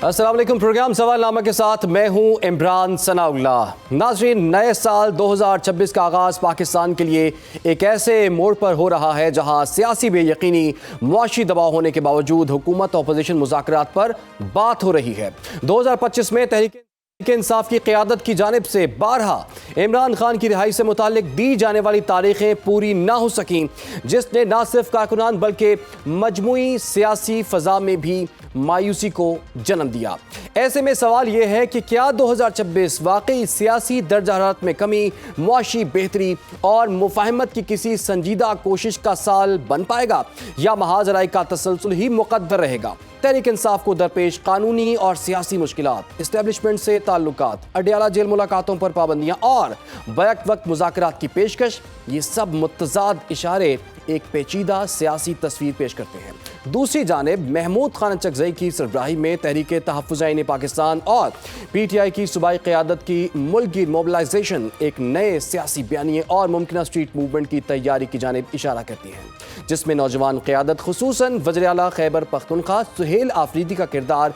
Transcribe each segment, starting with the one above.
السلام علیکم، پروگرام سوال نامہ کے ساتھ میں ہوں عمران ثناء اللہ۔ ناظرین، نئے سال 2026 کا آغاز پاکستان کے لیے ایک ایسے موڑ پر ہو رہا ہے جہاں سیاسی بے یقینی، معاشی دباؤ ہونے کے باوجود حکومت اپوزیشن مذاکرات پر بات ہو رہی ہے۔ 2025 میں تحریک انصاف کی قیادت کی جانب سے بارہا عمران خان کی رہائی سے متعلق دی جانے والی تاریخیں پوری نہ ہو سکیں، جس نے نہ صرف کارکنان بلکہ مجموعی سیاسی فضا میں بھی مایوسی کو جنم دیا۔ ایسے میں سوال یہ ہے کہ کیا 2026 واقعی سیاسی درجہ حرارت میں کمی، معاشی بہتری اور مفاہمت کی کسی سنجیدہ کوشش کا سال بن پائے گا، یا محاذ رائی کا تسلسل ہی مقدر رہے گا؟ تحریک انصاف کو درپیش قانونی اور سیاسی مشکلات، اسٹیبلشمنٹ سے تعلقات، اڈیالہ جیل ملاقاتوں پر پابندیاں اور بیک وقت مذاکرات کی پیشکش، یہ سب متضاد اشارے ایک پیچیدہ سیاسی تصویر پیش کرتے ہیں۔ دوسری جانب محمود خان اچکزئی کی سربراہی میں تحریک تحفظ پاکستان اور پی ٹی آئی کی صوبائی قیادت کی ملکی موبلائزیشن ایک نئے سیاسی بیانیے اور ممکنہ اسٹریٹ موومنٹ کی تیاری کی جانب اشارہ کرتی ہیں، جس میں نوجوان قیادت خصوصاً وزیر اعلیٰ خیبر پختونخوا سہیل آفریدی کا کردار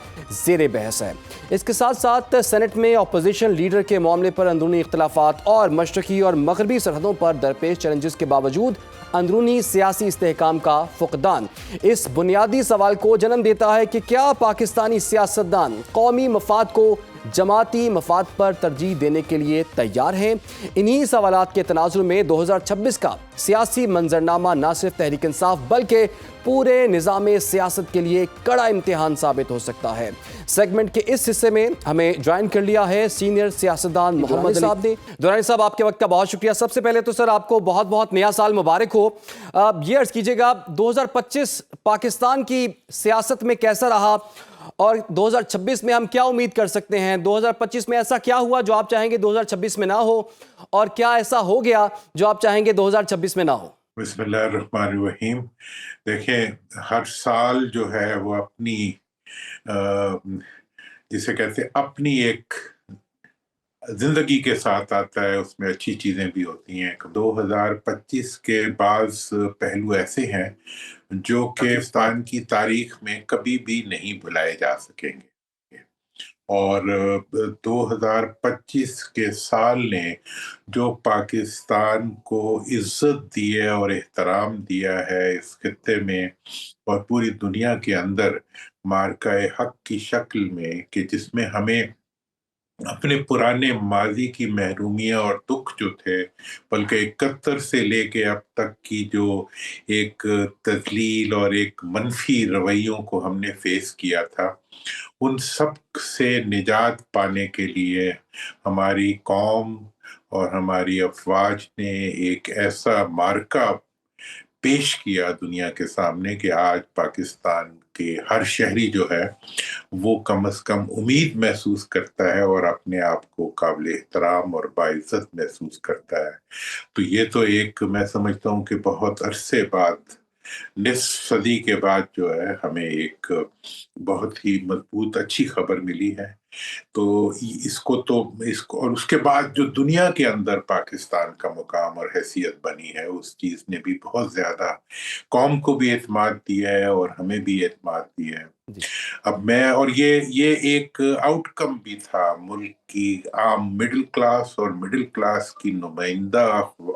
زیر بحث ہے۔ اس کے ساتھ ساتھ سینٹ میں اپوزیشن لیڈر کے معاملے پر اندرونی اختلافات اور مشرقی اور مغربی سرحدوں پر درپیش چیلنجز کے باوجود اندرونی سیاسی استحکام کا فقدان اس بنیادی سوال کو جنم دیتا ہے کہ کیا پاکستانی سیاستدان قومی مفاد کو جماعتی مفاد پر ترجیح دینے کے لیے تیار ہیں؟ انہی سوالات کے تناظر میں 2026 کا سیاسی منظرنامہ نہ صرف تحریک انصاف بلکہ پورے نظام سیاست کے لیے کڑا امتحان ثابت ہو سکتا ہے۔ سیگمنٹ کے اس حصے میں ہمیں جوائن کر لیا ہے سینئر سیاستدان محمد صاحب نے۔ دورانی صاحب، آپ کے وقت کا بہت شکریہ۔ سب سے پہلے تو سر آپ کو بہت بہت نیا سال مبارک ہو۔ یہ عرض کیجیے گا 2025 پاکستان کی سیاست میں کیسا رہا اور 2026 میں ہم کیا امید کر سکتے ہیں؟ 2025 میں ایسا کیا ہوا جو آپ چاہیں گے 2026 میں نہ ہو، اور کیا ایسا ہو گیا جو آپ چاہیں گے 2026 میں نہ ہو؟ بسم اللہ الرحمن الرحیم۔ دیکھیں، ہر سال جو ہے وہ اپنی جسے کہتے ہیں اپنی ایک زندگی کے ساتھ آتا ہے، اس میں اچھی چیزیں بھی ہوتی ہیں۔ 2025 کے بعض پہلو ایسے ہیں جو کہ پاکستان کی تاریخ میں کبھی بھی نہیں بھلائے جا سکیں گے، اور 2025 کے سال نے جو پاکستان کو عزت دی ہے اور احترام دیا ہے اس خطے میں اور پوری دنیا کے اندر مارکہ حق کی شکل میں، کہ جس میں ہمیں اپنے پرانے ماضی کی محرومیاں اور دکھ جو تھے، بلکہ 71 سے لے کے اب تک کی جو ایک تذلیل اور ایک منفی رویوں کو ہم نے فیس کیا تھا، ان سب سے نجات پانے کے لیے ہماری قوم اور ہماری افواج نے ایک ایسا مارکہ پیش کیا دنیا کے سامنے کہ آج پاکستان کے ہر شہری جو ہے وہ کم از کم امید محسوس کرتا ہے اور اپنے آپ کو قابل احترام اور باعزت محسوس کرتا ہے۔ تو یہ تو ایک، میں سمجھتا ہوں کہ بہت عرصے بعد، نصف صدی کے بعد جو ہے ہمیں ایک بہت ہی مضبوط اچھی خبر ملی ہے۔ تو اس کو اور اس کے بعد جو دنیا کے اندر پاکستان کا مقام اور حیثیت بنی ہے، اس چیز نے بھی بہت زیادہ قوم کو بھی اعتماد دیا ہے اور ہمیں بھی اعتماد دیا ہے۔ اب اور یہ ایک آؤٹ کم بھی تھا ملک کی عام مڈل کلاس اور مڈل کلاس کی نمائندہ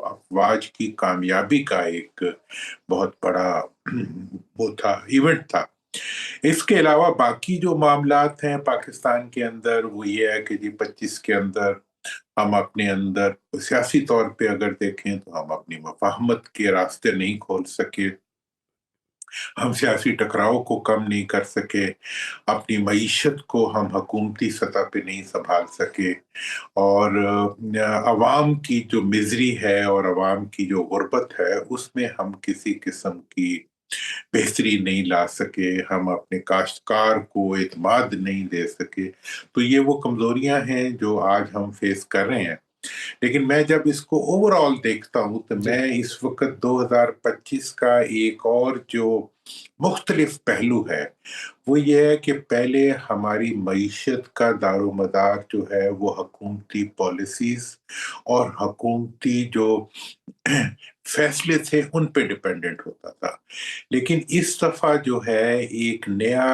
افواج کی کامیابی کا ایک بہت بڑا وہ تھا، ایونٹ تھا۔ اس کے علاوہ باقی جو معاملات ہیں پاکستان کے اندر، وہ یہ ہے کہ 25 کے اندر ہم اپنے اندر سیاسی طور پہ اگر دیکھیں تو ہم اپنی مفاہمت کے راستے نہیں کھول سکے، ہم سیاسی ٹکراؤ کو کم نہیں کر سکے، اپنی معیشت کو ہم حکومتی سطح پہ نہیں سنبھال سکے، اور عوام کی جو مزری ہے اور عوام کی جو غربت ہے اس میں ہم کسی قسم کی بہتری نہیں لا سکے، ہم اپنے کاشتکار کو اعتماد نہیں دے سکے۔ تو یہ وہ کمزوریاں ہیں جو آج ہم فیس کر رہے ہیں۔ لیکن میں جب اس کو اوور آل دیکھتا ہوں تو میں اس وقت 2025 کا ایک اور جو مختلف پہلو ہے وہ یہ ہے کہ پہلے ہماری معیشت کا دار و مدار جو ہے وہ حکومتی پالیسیز اور حکومتی جو فیصلے تھے ان پہ ڈپینڈنٹ ہوتا تھا، لیکن اس دفعہ جو ہے ایک نیا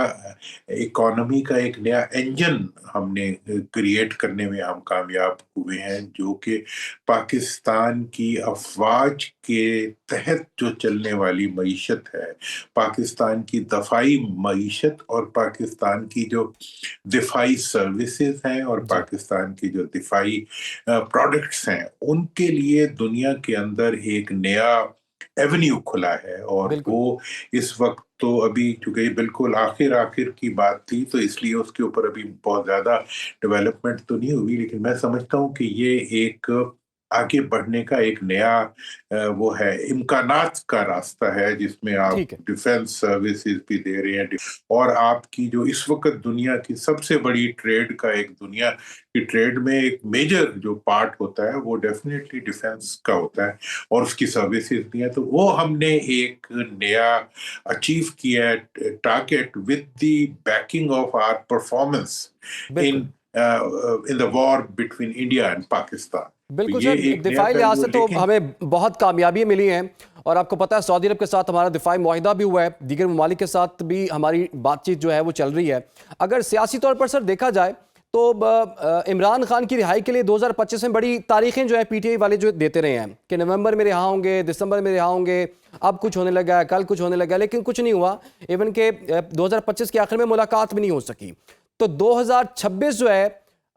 اکانومی کا ایک نیا انجن ہم نے کریٹ کرنے میں ہم کامیاب ہوئے ہیں، جو کہ پاکستان کی افواج کے تحت جو چلنے والی معیشت ہے، پاکستان کی دفاعی معیشت اور پاکستان کی جو دفاعی سروسز ہیں اور جی پاکستان کی جو دفاعی پروڈکٹس ہیں، ان کے لیے دنیا کے اندر ایک نیا ایونیو کھلا ہے، اور بالکل وہ اس وقت تو ابھی چونکہ بالکل آخر کی بات تھی تو اس لیے اس کے اوپر ابھی بہت زیادہ ڈیولپمنٹ تو نہیں ہوئی، لیکن میں سمجھتا ہوں کہ یہ ایک آگے بڑھنے کا ایک نیا وہ ہے، امکانات کا راستہ ہے، جس میں آپ ٹھیک ہے ڈیفنس سروسز بھی دے رہے ہیں، اور آپ کی جو اس وقت دنیا کی سب سے بڑی ٹریڈ کا ایک دنیا کی ٹریڈ میں ایک میجر جو پارٹ ہوتا ہے وہ ڈیفینیٹلی ڈیفنس کا ہوتا ہے، اور اس کی سروسز بھی ہیں، تو وہ ہم نے ایک نیا اچیو کیا ہے target with the backing of our performance بالکل in the war between India and Pakistan. تو بالکل یہ سر، ایک نیا دفاعی لحاظ پہلو سے ہے، تو لیکن ہمیں بہت کامیابی ملی ہیں، اور آپ کو پتہ ہے سعودی عرب کے ساتھ ہمارا دفاعی معاہدہ بھی ہوا ہے، دیگر ممالک کے ساتھ بھی ہماری بات چیت جو ہے وہ چل رہی ہے۔ اگر سیاسی طور پر سر دیکھا جائے تو عمران خان کی رہائی کے لیے 2025 میں بڑی تاریخیں جو ہے پی ٹی آئی والے جو دیتے رہے ہیں کہ نومبر میں رہا ہوں گے، دسمبر میں رہا ہوں گے، اب کچھ ہونے لگا ہے، کل کچھ ہونے لگا ہے، لیکن کچھ نہیں ہوا، ایون کہ 2025 کے آخر میں ملاقات بھی نہیں ہو سکی۔ تو 2026 جو ہے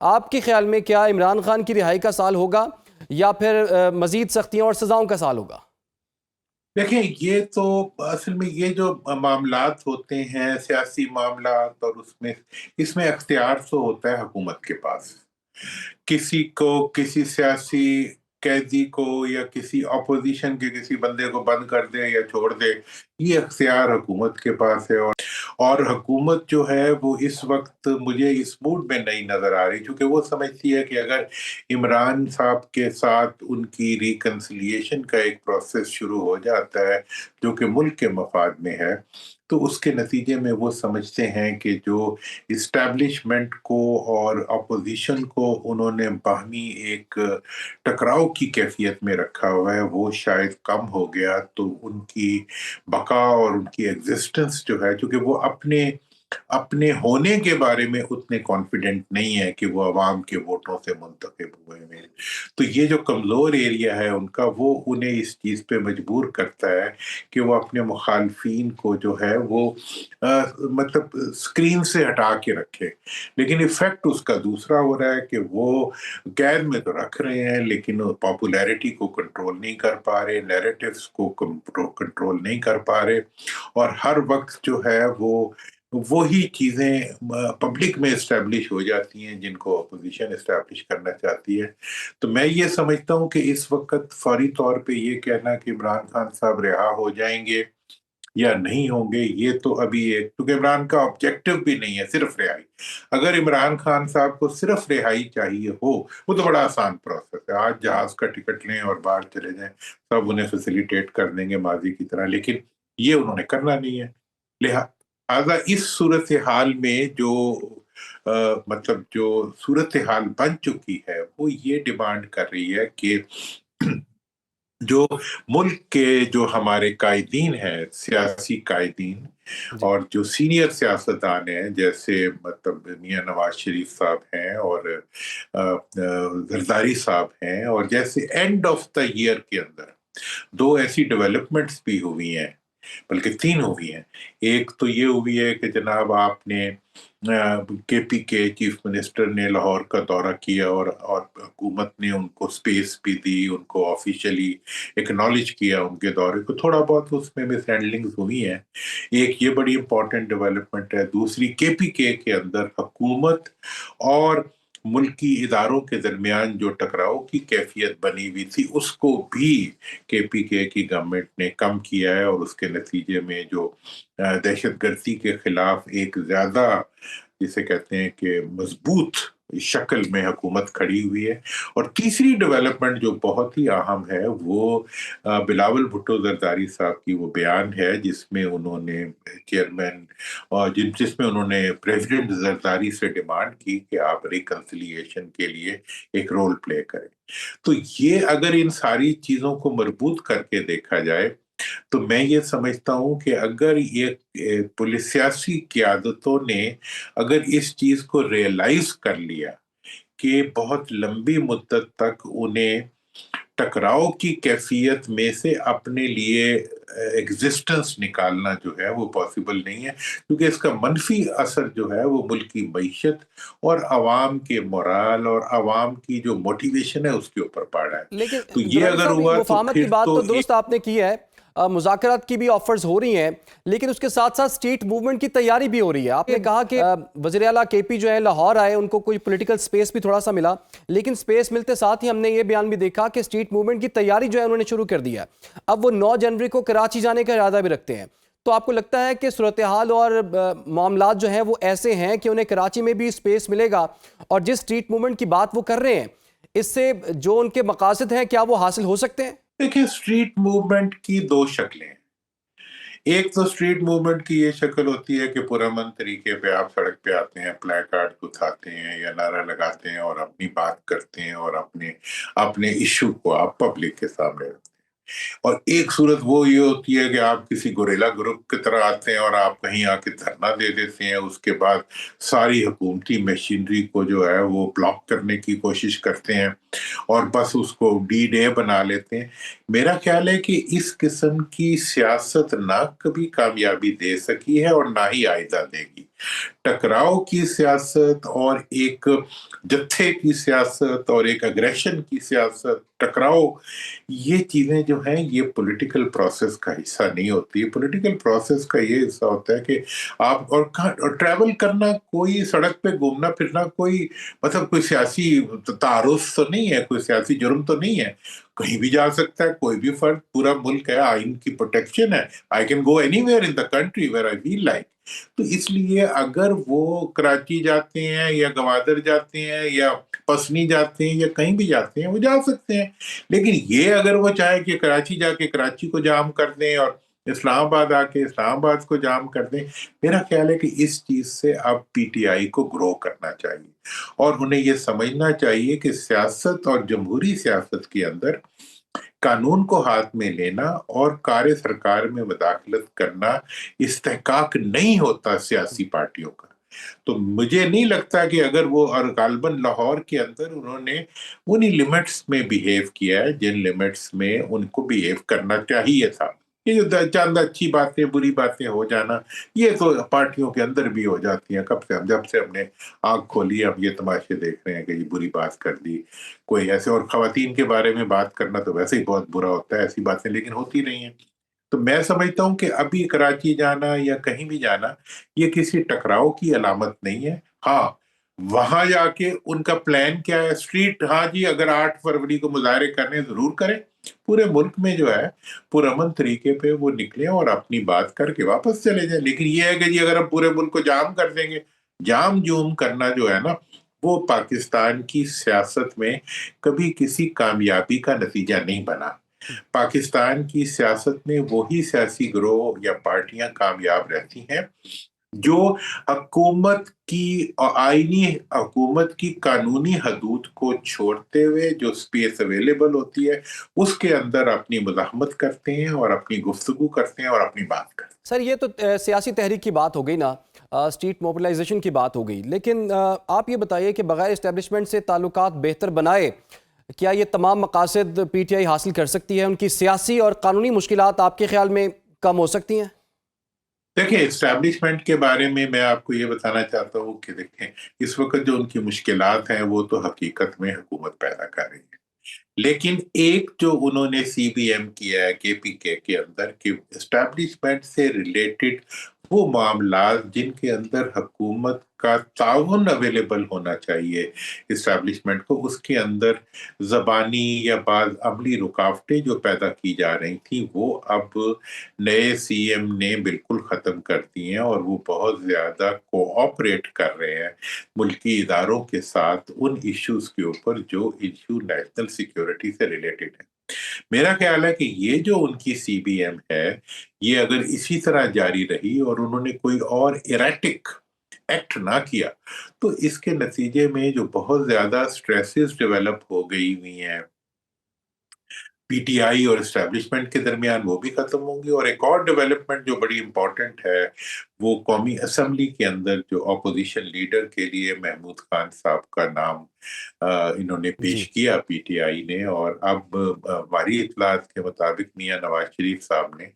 آپ کے خیال میں کیا عمران خان کی رہائی کا سال ہوگا یا پھر مزید سختیاں اور سزاؤں کا سال ہوگا؟ دیکھیں، یہ تو اصل میں یہ جو معاملات ہوتے ہیں سیاسی معاملات، اور اس میں اختیار تو ہوتا ہے حکومت کے پاس، کسی کو کسی سیاسی قیدی کو یا کسی اپوزیشن کے کسی بندے کو بند کر دے یا چھوڑ دے، یہ اختیار حکومت کے پاس ہے، اور حکومت جو ہے وہ اس وقت مجھے اس موڈ میں نہیں نظر آ رہی، کیونکہ وہ سمجھتی ہے کہ اگر عمران صاحب کے ساتھ ان کی ریکنسیلیشن کا ایک پروسیس شروع ہو جاتا ہے جو کہ ملک کے مفاد میں ہے، تو اس کے نتیجے میں وہ سمجھتے ہیں کہ جو اسٹیبلشمنٹ کو اور اپوزیشن کو انہوں نے باہمی ایک ٹکراؤ کی کیفیت میں رکھا ہوا ہے، وہ شاید کم ہو گیا، تو ان کی بقا اور ان کی ایگزسٹنس جو ہے، چونکہ وہ اپنے ہونے کے بارے میں اتنے کانفیڈنٹ نہیں ہے کہ وہ عوام کے ووٹوں سے منتخب ہوئے ہیں، تو یہ جو کمزور ایریا ہے ان کا، وہ انہیں اس چیز پہ مجبور کرتا ہے کہ وہ اپنے مخالفین کو جو ہے وہ مطلب اسکرین سے ہٹا کے رکھے، لیکن ایفیکٹ اس کا دوسرا ہو رہا ہے کہ وہ قید میں تو رکھ رہے ہیں لیکن پاپولیرٹی کو کنٹرول نہیں کر پا رہے، نیریٹیوز کو کنٹرول نہیں کر پا رہے، اور ہر وقت جو ہے وہ وہی چیزیں پبلک میں اسٹیبلش ہو جاتی ہیں جن کو اپوزیشن اسٹیبلش کرنا چاہتی ہے۔ تو میں یہ سمجھتا ہوں کہ اس وقت فوری طور پہ یہ کہنا کہ عمران خان صاحب رہا ہو جائیں گے یا نہیں ہوں گے، یہ تو ابھی ایک، کیونکہ عمران کا آبجیکٹو بھی نہیں ہے صرف رہائی۔ اگر عمران خان صاحب کو صرف رہائی چاہیے ہو، وہ تو بڑا آسان پروسیس ہے، آج جہاز کا ٹکٹ لیں اور باہر چلے جائیں، سب انہیں فیسیلیٹیٹ کر دیں گے ماضی کی طرح، لیکن یہ انہوں نے کرنا نہیں ہے۔ لہذا اس صورتحال میں جو مطلب جو صورتحال بن چکی ہے وہ یہ ڈیمانڈ کر رہی ہے کہ جو ملک کے جو ہمارے قائدین ہیں، سیاسی قائدین جی اور جو سینئر سیاستدان ہیں، جیسے مطلب میاں نواز شریف صاحب ہیں اور زرداری صاحب ہیں، اور جیسے اینڈ آف دا ایئر کے اندر دو ایسی ڈیولپمنٹس بھی ہوئی ہیں، بلکہ تین ہوئی ہیں۔ ایک تو یہ ہوئی ہے کہ جناب آپ نے کے پی کے چیف منسٹر نے لاہور کا دورہ کیا، اور حکومت نے ان کو سپیس بھی دی، ان کو آفیشلی اکنالج کیا ان کے دورے کو، تھوڑا بہت اس میں مس ہینڈلنگز ہوئی ہیں، ایک یہ بڑی امپورٹنٹ ڈیولپمنٹ ہے۔ دوسری کے پی کے اندر حکومت اور ملکی اداروں کے درمیان جو ٹکراؤ کی کیفیت بنی ہوئی تھی، اس کو بھی کے پی کے کی گورنمنٹ نے کم کیا ہے، اور اس کے نتیجے میں جو دہشت گردی کے خلاف ایک زیادہ جسے کہتے ہیں کہ مضبوط شکل میں حکومت کھڑی ہوئی ہے۔ اور تیسری ڈیولپمنٹ جو بہت ہی اہم ہے وہ بلاول بھٹو زرداری صاحب کی وہ بیان ہے جس میں انہوں نے چیئرمین اور جس میں انہوں نے پریزیڈنٹ زرداری سے ڈیمانڈ کی کہ آپ ریکنسیلیشن کے لیے ایک رول پلے کریں۔ تو یہ اگر ان ساری چیزوں کو مربوط کر کے دیکھا جائے تو میں یہ سمجھتا ہوں کہ اگر یہ پولیس سیاسی قیادتوں نے اگر اس چیز کو ریئلائز کر لیا کہ بہت لمبی مدت تک انہیں ٹکراؤ کی کیفیت میں سے اپنے لیے ایگزسٹنس نکالنا جو ہے وہ پاسبل نہیں ہے، کیونکہ اس کا منفی اثر جو ہے وہ ملک کی معیشت اور عوام کے مورال اور عوام کی جو موٹیویشن ہے اس کے اوپر پڑ رہا ہے۔ لیکن تو یہ درانی اگر صاحب، ہوا تو مفاہمت کی پھر بات تو تو درست آپ نے کی ہے، مذاکرات کی بھی آفرز ہو رہی ہیں، لیکن اس کے ساتھ ساتھ اسٹریٹ موومنٹ کی تیاری بھی ہو رہی ہے۔ آپ نے کہا کہ وزیر اعلیٰ کے پی جو ہے لاہور آئے، ان کو کوئی پولیٹیکل سپیس بھی تھوڑا سا ملا، لیکن سپیس ملتے ساتھ ہی ہم نے یہ بیان بھی دیکھا کہ اسٹریٹ موومنٹ کی تیاری جو ہے انہوں نے شروع کر دیا ہے۔ اب وہ 9 جنوری کو کراچی جانے کا ارادہ بھی رکھتے ہیں۔ تو آپ کو لگتا ہے کہ صورتحال اور معاملات جو ہیں وہ ایسے ہیں کہ انہیں کراچی میں بھی سپیس ملے گا، اور جس اسٹریٹ موومنٹ کی بات وہ کر رہے ہیں اس سے جو ان کے مقاصد ہیں کیا وہ حاصل ہو سکتے ہیں؟ دیکھیں، اسٹریٹ موومنٹ کی دو شکلیں ہیں۔ ایک تو اسٹریٹ موومنٹ کی یہ شکل ہوتی ہے کہ پرامن طریقے پہ آپ سڑک پہ آتے ہیں، پلے کارڈ اٹھاتے ہیں یا نعرہ لگاتے ہیں اور اپنی بات کرتے ہیں اور اپنے ایشو کو آپ پبلک کے سامنے رکھتے ہیں۔ اور ایک صورت وہ یہ ہوتی ہے کہ آپ کسی گوریلا گروپ کی طرح آتے ہیں اور آپ کہیں آ کے دھرنا دے دیتے ہیں، اس کے بعد ساری حکومتی مشینری کو جو ہے وہ بلاک کرنے کی کوشش کرتے ہیں اور بس اس کو ڈی ڈے بنا لیتے ہیں۔ میرا خیال ہے کہ اس قسم کی سیاست نہ کبھی کامیابی دے سکی ہے اور نہ ہی آئندہ دے گی۔ ٹکراؤ کی سیاست اور ایک جتھے کی سیاست اور ایک اگریشن کی سیاست، ٹکراؤ، یہ چیزیں جو ہیں یہ پولیٹیکل پروسیس کا حصہ نہیں ہوتی۔ پولیٹیکل پروسیس کا یہ حصہ ہوتا ہے کہ آپ اور ٹریول کرنا، کوئی سڑک پہ گھومنا پھرنا کوئی مطلب کوئی سیاسی تعارض تو نہیں ہے، کوئی سیاسی جرم تو نہیں ہے، کہیں بھی جا سکتا ہے کوئی بھی فرد، پورا ملک ہے، آئین کی پروٹیکشن ہے، I can go anywhere in the country where I feel like. تو اس لیے اگر وہ کراچی جاتے ہیں یا گوادر جاتے ہیں یا پسنی جاتے ہیں یا کہیں بھی جاتے ہیں وہ جا سکتے ہیں، لیکن یہ اگر وہ چاہے کہ کراچی جا کے کراچی کو جام کر دیں اور اسلام آباد آ کے اسلام آباد کو جام کر دیں، میرا خیال ہے کہ اس چیز سے اب پی ٹی آئی کو گرو کرنا چاہیے اور انہیں یہ سمجھنا چاہیے کہ سیاست اور جمہوری سیاست کے اندر قانون کو ہاتھ میں لینا اور کار سرکار میں مداخلت کرنا استحقاق نہیں ہوتا سیاسی پارٹیوں کا۔ تو مجھے نہیں لگتا کہ اگر وہ، اور غالباً لاہور کے اندر انہوں نے انہی لمٹس میں بیہیو کیا ہے جن لمٹس میں ان کو بیہیو کرنا چاہیے تھا۔ یہ جو چند اچھی باتیں بری باتیں ہو جانا، یہ تو پارٹیوں کے اندر بھی ہو جاتی ہیں۔ جب سے ہم نے آنکھ کھولی اب یہ تماشے دیکھ رہے ہیں کہ یہ بری بات کر دی کوئی ایسے، اور خواتین کے بارے میں بات کرنا تو ویسے ہی بہت برا ہوتا ہے، ایسی باتیں لیکن ہوتی نہیں ہیں۔ تو میں سمجھتا ہوں کہ ابھی کراچی جانا یا کہیں بھی جانا یہ کسی ٹکراؤ کی علامت نہیں ہے۔ ہاں، وہاں جا کے ان کا پلان کیا ہے، اسٹریٹ، ہاں جی اگر 8 فروری کو مظاہرے کرنے ضرور کریں، پورے ملک میں جو ہے پرامن طریقے پہ وہ نکلیں اور اپنی بات کر کے واپس چلے جائیں۔ لیکن یہ ہے کہ جی اگر ہم پورے ملک کو جام کر دیں گے، جام جوم کرنا جو ہے نا وہ پاکستان کی سیاست میں کبھی کسی کامیابی کا نتیجہ نہیں بنا۔ پاکستان کی سیاست میں وہی سیاسی گروہ یا پارٹیاں کامیاب رہتی ہیں جو حکومت کی آئینی حکومت کی قانونی حدود کو چھوڑتے ہوئے جو سپیس اویلیبل ہوتی ہے اس کے اندر اپنی مزاحمت کرتے ہیں اور اپنی گفتگو کرتے ہیں اور اپنی بات کرتے ہیں۔ سر، یہ تو سیاسی تحریک کی بات ہو گئی نا، اسٹریٹ موبلائزیشن کی بات ہو گئی، لیکن آپ یہ بتائیے کہ بغیر اسٹیبلشمنٹ سے تعلقات بہتر بنائے کیا یہ تمام مقاصد پی ٹی آئی حاصل کر سکتی ہے؟ ان کی سیاسی اور قانونی مشکلات آپ کے خیال میں کم ہو سکتی ہیں؟ دیکھیں، اسٹیبلشمنٹ کے بارے میں آپ کو یہ بتانا چاہتا ہوں کہ دیکھیں اس وقت جو ان کی مشکلات ہیں وہ تو حقیقت میں حکومت پیدا کر رہی ہے، لیکن ایک جو انہوں نے سی بی ایم کیا ہے کے پی کے اندر کہ اسٹیبلشمنٹ سے ریلیٹڈ وہ معاملات جن کے اندر حکومت کا تعاون اویلیبل ہونا چاہیے اسٹیبلشمنٹ کو، اس کے اندر زبانی یا بعض عملی رکاوٹیں جو پیدا کی جا رہی تھیں وہ اب نئے سی ایم نے بالکل ختم کر دی ہیں، اور وہ بہت زیادہ کوآپریٹ کر رہے ہیں ملکی اداروں کے ساتھ ان ایشوز کے اوپر جو ایشو نیشنل سیکیورٹی سے ریلیٹڈ ہے۔ میرا خیال ہے کہ یہ جو ان کی سی بی ایم ہے، یہ اگر اسی طرح جاری رہی اور انہوں نے کوئی اور ایریٹک ایکٹ نہ کیا تو اس کے نتیجے میں جو بہت زیادہ سٹریسز ڈیولپ ہو گئی ہوئی ہیں پی ٹی آئی اور اسٹیبلشمنٹ کے درمیان، وہ بھی ختم ہوں گی۔ اور ایک اور ڈیولپمنٹ جو بڑی امپورٹنٹ ہے وہ قومی اسمبلی کے اندر جو اپوزیشن لیڈر کے لیے محمود خان صاحب کا نام انہوں نے جی پیش کیا پی ٹی آئی نے، اور اب ہماری اطلاعات کے مطابق میاں نواز شریف صاحب نے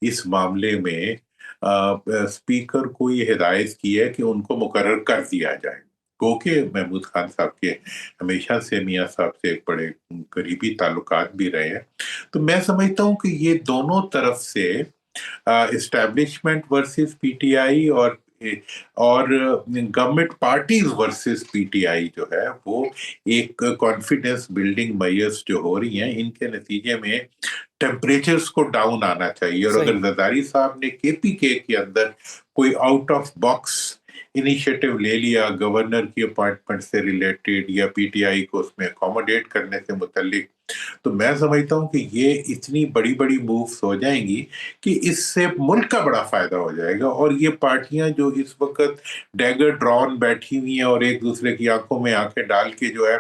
اس معاملے میں اسپیکر کو یہ ہدایت کی ہے کہ ان کو مقرر کر دیا جائے، کیونکہ محمود خان صاحب کے ہمیشہ سے میاں صاحب سے ایک بڑے قریبی تعلقات بھی رہے ہیں۔ تو میں سمجھتا ہوں کہ یہ دونوں طرف سے اسٹیبلشمنٹ ورسز پی ٹی آئی اور گورنمنٹ پارٹیز ورسز پی ٹی آئی جو ہے وہ ایک کانفیڈنس بلڈنگ میئرز جو ہو رہی ہیں، ان کے نتیجے میں ٹیمپریچرز کو ڈاؤن آنا چاہیے۔ اور اگر صحیح۔ زرداری صاحب نے کے پی کے اندر کوئی آؤٹ آف باکس انیشیٹو لے لیا گورنر کی اپوائنٹمنٹ سے ریلیٹڈ یا پی ٹی آئی کو اس میں اکوموڈیٹ کرنے سے متعلق، تو میں سمجھتا ہوں کہ یہ اتنی بڑی بڑی مووز ہو جائیں گی کہ اس سے ملک کا بڑا فائدہ ہو جائے گا۔ اور یہ پارٹیاں جو اس وقت ڈیگر ڈرون بیٹھی ہوئی ہیں اور ایک دوسرے کی آنکھوں میں آنکھیں ڈال کے جو ہے،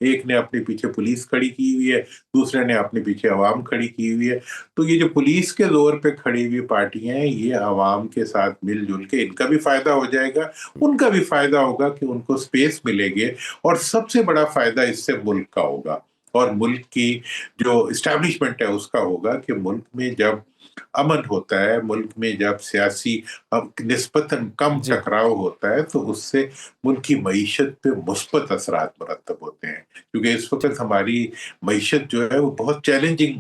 ایک نے اپنے پیچھے پولیس کھڑی کی ہوئی ہے، دوسرے نے اپنے پیچھے عوام کھڑی کی ہوئی ہے، تو یہ جو پولیس کے زور پہ کھڑی ہوئی پارٹیاں ہیں، یہ عوام کے ساتھ مل جل کے ان کا بھی فائدہ ہو جائے گا، ان کا بھی فائدہ ہوگا کہ ان کو سپیس ملے گے، اور سب سے بڑا فائدہ اس سے ملک کا ہوگا، اور ملک کی جو اسٹیبلشمنٹ ہے اس کا ہوگا کہ ملک میں جب امن ہوتا ہے، ملک میں جب سیاسی نسبتاً کم جی ٹکراؤ ہوتا ہے، تو اس سے ملک کی معیشت پہ مثبت اثرات مرتب ہوتے ہیں، کیونکہ اس وقت ہماری معیشت جو ہے وہ بہت چیلنجنگ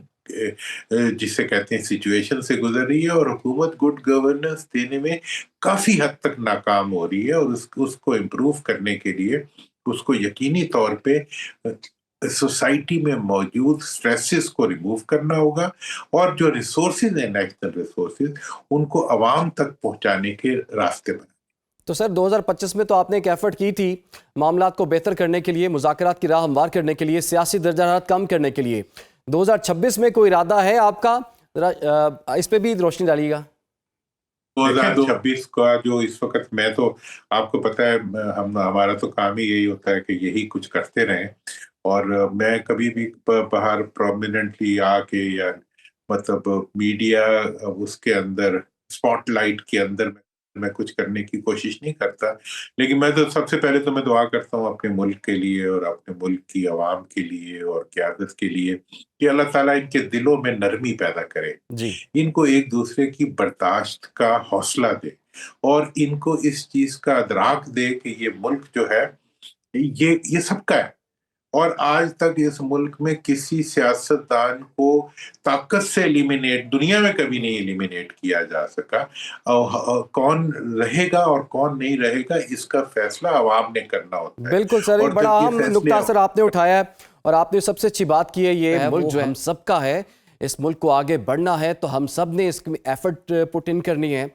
جسے کہتے ہیں سچویشن سے گزر رہی ہے، اور حکومت گڈ گورننس دینے میں کافی حد تک ناکام ہو رہی ہے، اور اس کو امپروو کرنے کے لیے اس کو یقینی طور پہ سوسائٹی میں موجود سٹریسز کو ریموو کرنا ہوگا، اور جو ریسورسز ہیں نیشنل ریسورسز ان کو عوام تک پہنچانے کے راستے بنائیں۔ تو سر 2025 میں تو آپ نے ایک ایفرٹ کی تھی معاملات کو بہتر کرنے کے لیے، مذاکرات کی راہ ہموار کرنے کے لیے، سیاسی درجہ حرارت کم کرنے کے لیے۔ 2026 میں کوئی ارادہ ہے آپ کا؟ اس پہ بھی روشنی ڈالیے گا۔ 2026 کا جو اس وقت، میں تو آپ کو پتہ ہے ہمارا تو کام ہی یہی ہوتا ہے کہ یہی کچھ کرتے رہیں، اور میں کبھی بھی باہر پرومیننٹلی آ کے یا مطلب میڈیا اس کے اندر اسپاٹ لائٹ کے اندر میں کچھ کرنے کی کوشش نہیں کرتا، لیکن میں تو سب سے پہلے تو میں دعا کرتا ہوں اپنے ملک کے لیے اور اپنے ملک کی عوام کے لیے اور قیادت کے لیے کہ اللہ تعالیٰ ان کے دلوں میں نرمی پیدا کرے، جی ان کو ایک دوسرے کی برداشت کا حوصلہ دے، اور ان کو اس چیز کا ادراک دے کہ یہ ملک جو ہے یہ سب کا ہے، اور آج تک اس ملک میں کسی سیاستدان کو طاقت سے ایلیمینیٹ دنیا میں کبھی نہیں ایلیمینیٹ کیا جا سکا، اور کون رہے گا اور کون نہیں رہے گا اس کا فیصلہ عوام نے کرنا ہوتا ہے، بالکل سر، اور ایک بڑا جب یہ اہم فیصلے نکتہ سر آپ نے اٹھایا ہے، اور آپ نے سب سے اچھی بات کی ہے، یہ ملک جو ہم سب کا ہے، اس ملک کو آگے بڑھنا ہے تو ہم سب نے اس میں ایفرٹ پٹ ان کرنی ہے۔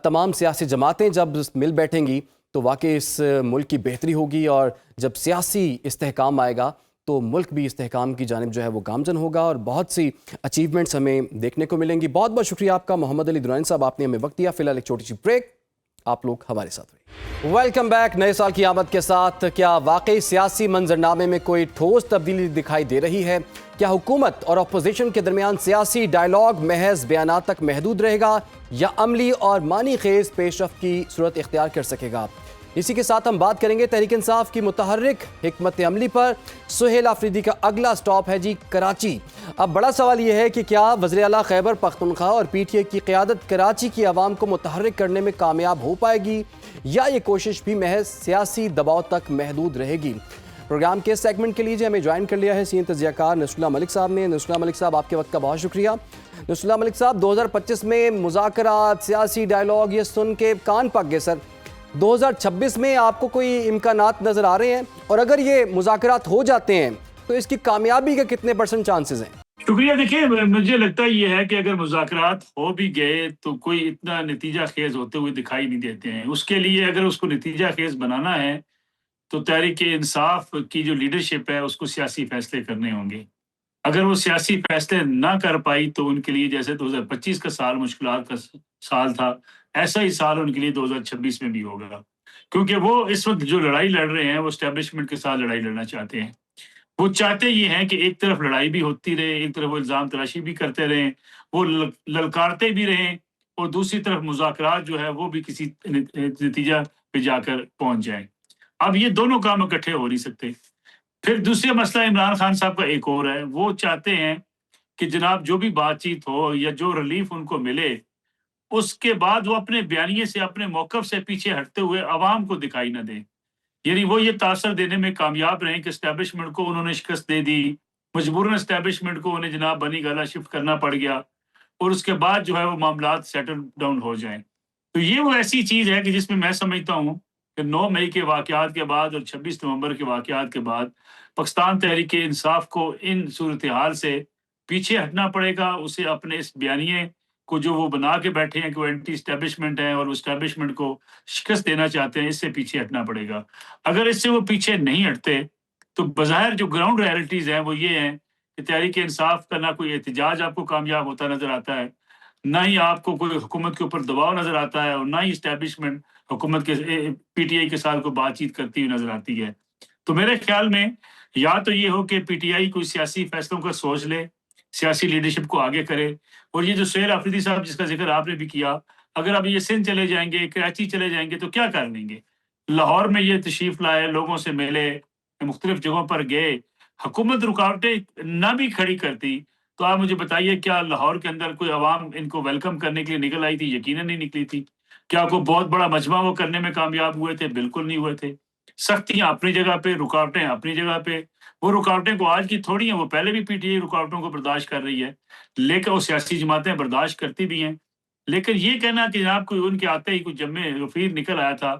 تمام سیاسی جماعتیں جب مل بیٹھیں گی تو واقعی اس ملک کی بہتری ہوگی، اور جب سیاسی استحکام آئے گا تو ملک بھی استحکام کی جانب جو ہے وہ گامزن ہوگا، اور بہت سی اچیومنٹس ہمیں دیکھنے کو ملیں گی۔ بہت بہت شکریہ آپ کا محمد علی درانی صاحب، آپ نے ہمیں وقت دیا۔ فی الحال ایک چھوٹی سی بریک، آپ لوگ ہمارے ساتھ رہے۔ Welcome back. نئے سال کی آمد کے ساتھ کیا واقعی سیاسی منظرنامے میں کوئی ٹھوس تبدیلی دکھائی دے رہی ہے؟ کیا حکومت اور اپوزیشن کے درمیان سیاسی ڈائیلاگ محض بیانات تک محدود رہے گا، یا عملی اور معنی خیز پیش رفت کی صورت اختیار کر سکے گا؟ اسی کے ساتھ ہم بات کریں گے تحریک انصاف کی متحرک حکمت عملی پر۔ سہیل آفریدی کا اگلا سٹاپ ہے جی کراچی۔ اب بڑا سوال یہ ہے کہ کیا وزیر اعلیٰ خیبر پختونخوا اور پی ٹی آئی کی قیادت کراچی کی عوام کو متحرک کرنے میں کامیاب ہو پائے گی، یا یہ کوشش بھی محض سیاسی دباؤ تک محدود رہے گی؟ پروگرام کے سیگمنٹ کے لیے ہمیں جوائن کر لیا ہے سینئر تجزیہ کار نصر اللہ ملک صاحب نے۔ نصر اللہ ملک صاحب، آپ کے وقت کا بہت شکریہ۔ نصر اللہ ملک صاحب، 2025 میں مذاکرات، سیاسی ڈائیلاگ یہ سن کے کان پک گئے سر۔ 2026 میں آپ کو کوئی امکانات نظر آ رہے ہیں؟ اور اگر یہ مذاکرات ہو جاتے ہیں تو اس کی کامیابی کے کتنے % چانسز ہیں؟ شکریہ۔ دیکھیں، مجھے لگتا یہ ہے کہ اگر مذاکرات ہو بھی گئے تو کوئی اتنا نتیجہ خیز ہوتے ہوئے دکھائی نہیں دیتے ہیں۔ اس کے لیے اگر اس کو نتیجہ خیز بنانا ہے تو تحریک انصاف کی جو لیڈرشپ ہے اس کو سیاسی فیصلے کرنے ہوں گے۔ اگر وہ سیاسی فیصلے نہ کر پائی تو ان کے لیے جیسے 2025 کا سال مشکلات کا سال تھا، ایسا ہی سال ان کے لیے 2026 میں بھی ہوگا، کیونکہ وہ اس وقت جو لڑائی لڑ رہے ہیں وہ اسٹیبلشمنٹ کے ساتھ لڑائی لڑنا چاہتے ہیں۔ وہ چاہتے یہ ہیں کہ ایک طرف لڑائی بھی ہوتی رہے، ایک طرف وہ الزام تراشی بھی کرتے رہیں، وہ للکارتے بھی رہیں، اور دوسری طرف مذاکرات جو ہے وہ بھی کسی نتیجہ پہ جا کر پہنچ جائیں۔ اب یہ دونوں کام اکٹھے ہو نہیں سکتے۔ پھر دوسرا مسئلہ عمران خان صاحب کا ایک اور ہے، وہ چاہتے ہیں کہ جناب جو بھی بات چیت ہو یا جو ریلیف ان کو ملے، اس کے بعد وہ اپنے بیانیے سے، اپنے موقف سے پیچھے ہٹتے ہوئے عوام کو دکھائی نہ دیں۔ یعنی وہ یہ تاثر دینے میں کامیاب رہیں کہ اسٹیبلشمنٹ کو انہوں نے شکست دے دی، مجبوراً اسٹیبلشمنٹ کو انہیں جناب بنی گالا شفٹ کرنا پڑ گیا، اور اس کے بعد جو ہے وہ معاملات سیٹل ڈاؤن ہو جائیں۔ تو یہ وہ ایسی چیز ہے کہ جس میں سمجھتا ہوں کہ 9 مئی کے واقعات کے بعد اور 26 نومبر کے واقعات کے بعد پاکستان تحریک انصاف کو ان صورتحال سے پیچھے ہٹنا پڑے گا۔ اسے اپنے اس بیانیے کو جو وہ بنا کے بیٹھے ہیں کہ وہ اینٹی اسٹیبلشمنٹ ہیں اور اسٹیبلشمنٹ کو شکست دینا چاہتے ہیں، اس سے پیچھے ہٹنا پڑے گا۔ اگر اس سے وہ پیچھے نہیں ہٹتے تو بظاہر جو گراؤنڈ ریئلٹیز ہیں وہ یہ ہیں کہ تحریک انصاف کا نہ کوئی احتجاج آپ کو کامیاب ہوتا نظر آتا ہے، نہ ہی آپ کو کوئی حکومت کے اوپر دباؤ نظر آتا ہے، اور نہ ہی اسٹیبلشمنٹ حکومت کے پی ٹی آئی کے ساتھ کوئی بات چیت کرتی ہوئی نظر آتی ہے۔ تو میرے خیال میں یا تو یہ ہو کہ پی ٹی آئی کوئی سیاسی فیصلوں کا سوچ لے، سیاسی لیڈرشپ کو آگے کرے، اور یہ جو سہیل آفریدی صاحب جس کا ذکر آپ نے بھی کیا، اگر اب یہ سندھ چلے جائیں گے، کراچی چلے جائیں گے تو کیا کر لیں گے؟ لاہور میں یہ تشریف لائے، لوگوں سے ملے، مختلف جگہوں پر گئے، حکومت رکاوٹیں نہ بھی کھڑی کرتی تو آپ مجھے بتائیے کیا لاہور کے اندر کوئی عوام ان کو ویلکم کرنے کے لیے نکل آئی تھی؟ یقیناً نہیں نکلی تھی۔ کیا کوئی بہت بڑا مجمع وہ کرنے میں کامیاب ہوئے تھے؟ بالکل نہیں ہوئے تھے۔ سختیاں اپنی جگہ پہ، رکاوٹیں اپنی جگہ پہ۔ وہ رکاوٹیں کو آج کی تھوڑی ہیں، وہ پہلے بھی پی ٹی آئی رکاوٹوں کو برداشت کر رہی ہے، لیکن وہ سیاسی جماعتیں برداشت کرتی بھی ہیں۔ لیکن یہ کہنا کہ جناب کوئی ان کے آتے ہی کوئی جمع غفیر نکل آیا تھا،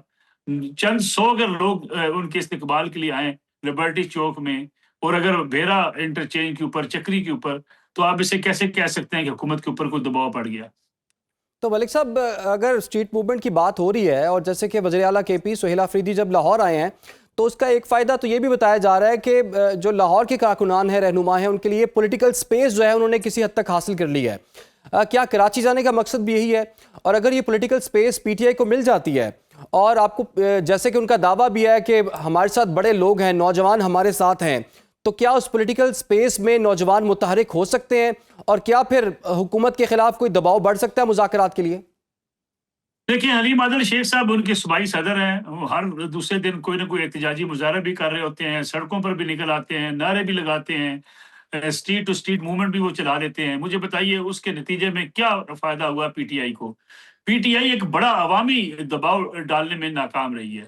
چند 100 اگر لوگ ان کے استقبال کے لیے آئیں لبرٹی چوک میں، اور اگر بھیرا انٹرچینج کے اوپر، چکری کے اوپر، تو آپ اسے کیسے کہہ سکتے ہیں کہ حکومت کے اوپر کوئی دباؤ پڑ گیا؟ تو ملک صاحب، اگر اسٹریٹ موومنٹ کی بات ہو رہی ہے، اور جیسے کہ وزیر اعلیٰ کے پی سہیل آفریدی جب لاہور آئے ہیں تو اس کا ایک فائدہ تو یہ بھی بتایا جا رہا ہے کہ جو لاہور کے کارکنان ہیں، رہنما ہیں، ان کے لیے پولیٹیکل سپیس جو ہے انہوں نے کسی حد تک حاصل کر لی ہے۔ کیا کراچی جانے کا مقصد بھی یہی ہے؟ اور اگر یہ پولیٹیکل سپیس پی ٹی آئی کو مل جاتی ہے، اور آپ کو جیسے کہ ان کا دعویٰ بھی ہے کہ ہمارے ساتھ بڑے لوگ ہیں، نوجوان ہمارے ساتھ ہیں، تو کیا اس پولیٹیکل سپیس میں نوجوان متحرک ہو سکتے ہیں؟ اور کیا پھر حکومت کے خلاف کوئی دباؤ بڑھ سکتا ہے مذاکرات کے لیے؟ دیکھیں، حلیم عادل شیخ صاحب ان کے صوبائی صدر ہیں، وہ ہر دوسرے دن کوئی نہ کوئی احتجاجی مظاہرہ بھی کر رہے ہوتے ہیں، سڑکوں پر بھی نکل آتے ہیں، نعرے بھی لگاتے ہیں، اسٹریٹ ٹو اسٹریٹ موومنٹ بھی وہ چلا لیتے ہیں۔ مجھے بتائیے اس کے نتیجے میں کیا فائدہ ہوا پی ٹی آئی کو؟ پی ٹی آئی ایک بڑا عوامی دباؤ ڈالنے میں ناکام رہی ہے،